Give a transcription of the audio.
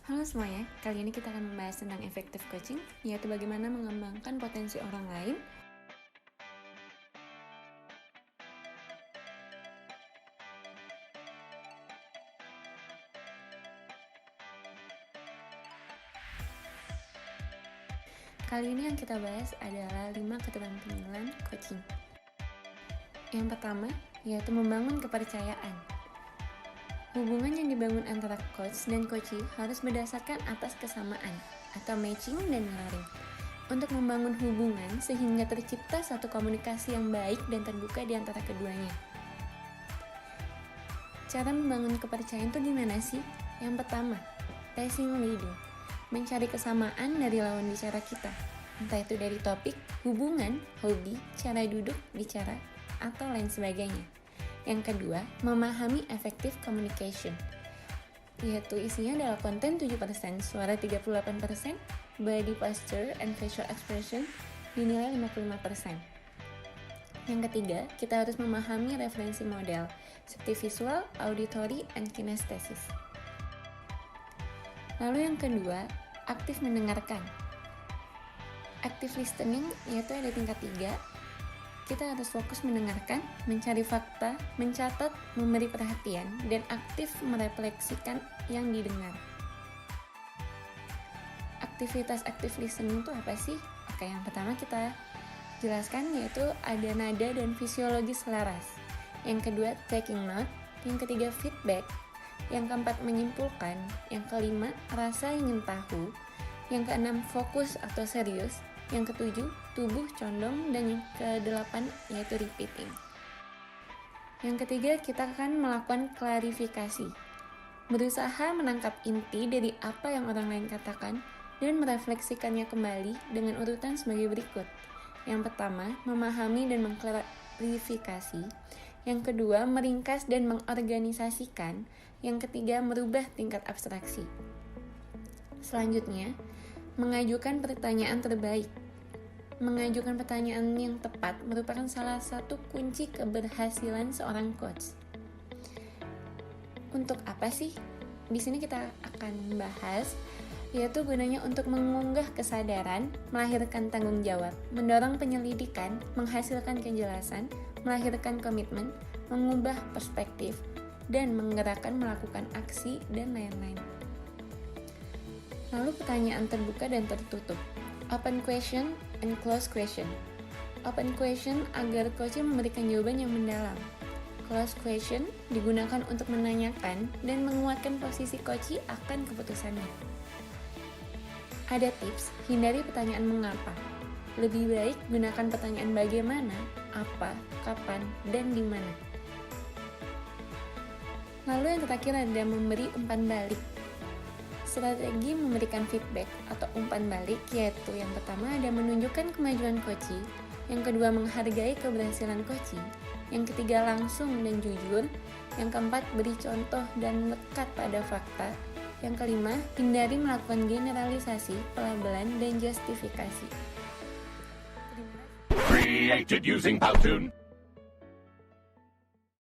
Halo semuanya, kali ini kita akan membahas tentang effective coaching, yaitu bagaimana mengembangkan potensi orang lain. Kali ini yang kita bahas adalah 5 keterampilan coaching. Yang pertama, yaitu membangun kepercayaan. Hubungan yang dibangun antara coach dan coachee harus berdasarkan atas kesamaan atau matching dan mirroring untuk membangun hubungan sehingga tercipta satu komunikasi yang baik dan terbuka di antara keduanya. Cara membangun kepercayaan itu gimana sih? Yang pertama, passing leading, mencari kesamaan dari lawan bicara kita, entah itu dari topik, hubungan, hobi, cara duduk, bicara, atau lain sebagainya. Yang kedua, memahami effective communication, yaitu isinya adalah konten 7%, suara 38%, body posture and facial expression dinilai 55%. Yang ketiga, kita harus memahami referensi model, seperti visual, auditory, and kinesthesis. Lalu yang kedua, aktif mendengarkan. Active listening, yaitu ada tingkat 3. Kita harus fokus mendengarkan, mencari fakta, mencatat, memberi perhatian, dan aktif merefleksikan yang didengar. Aktivitas active listening itu apa sih? Oke, yang pertama kita jelaskan yaitu ada nada dan fisiologi selaras. Yang kedua, taking note. Yang ketiga, feedback. Yang keempat, menyimpulkan. Yang kelima, rasa ingin tahu. Yang keenam, fokus atau serius. Yang ketujuh, tubuh condong. Dan yang kedelapan, yaitu repeating. Yang ketiga, kita akan melakukan klarifikasi. Berusaha menangkap inti dari apa yang orang lain katakan dan merefleksikannya kembali dengan urutan sebagai berikut. Yang pertama, memahami dan mengklarifikasi. Yang kedua, meringkas dan mengorganisasikan. Yang ketiga, merubah tingkat abstraksi. Selanjutnya, mengajukan pertanyaan terbaik. Mengajukan pertanyaan yang tepat merupakan salah satu kunci keberhasilan seorang coach. Untuk apa sih? Di sini kita akan bahas, yaitu gunanya untuk mengunggah kesadaran, melahirkan tanggung jawab, mendorong penyelidikan, menghasilkan kejelasan, melahirkan komitmen, mengubah perspektif, dan menggerakkan melakukan aksi, dan lain-lain. Lalu pertanyaan terbuka dan tertutup. Open question and closed question. Open question agar coach memberikan jawaban yang mendalam. Closed question digunakan untuk menanyakan dan menguatkan posisi coach akan keputusannya. Ada tips, hindari pertanyaan mengapa. Lebih baik gunakan pertanyaan bagaimana, apa, kapan, dan di mana. Lalu yang terakhir ada memberi umpan balik. Strategi memberikan feedback atau umpan balik yaitu yang pertama ada menunjukkan kemajuan coach, yang kedua menghargai keberhasilan coach, yang ketiga langsung dan jujur, yang keempat beri contoh dan lekat pada fakta, yang kelima hindari melakukan generalisasi, pelabelan, dan justifikasi. Created using Powtoon.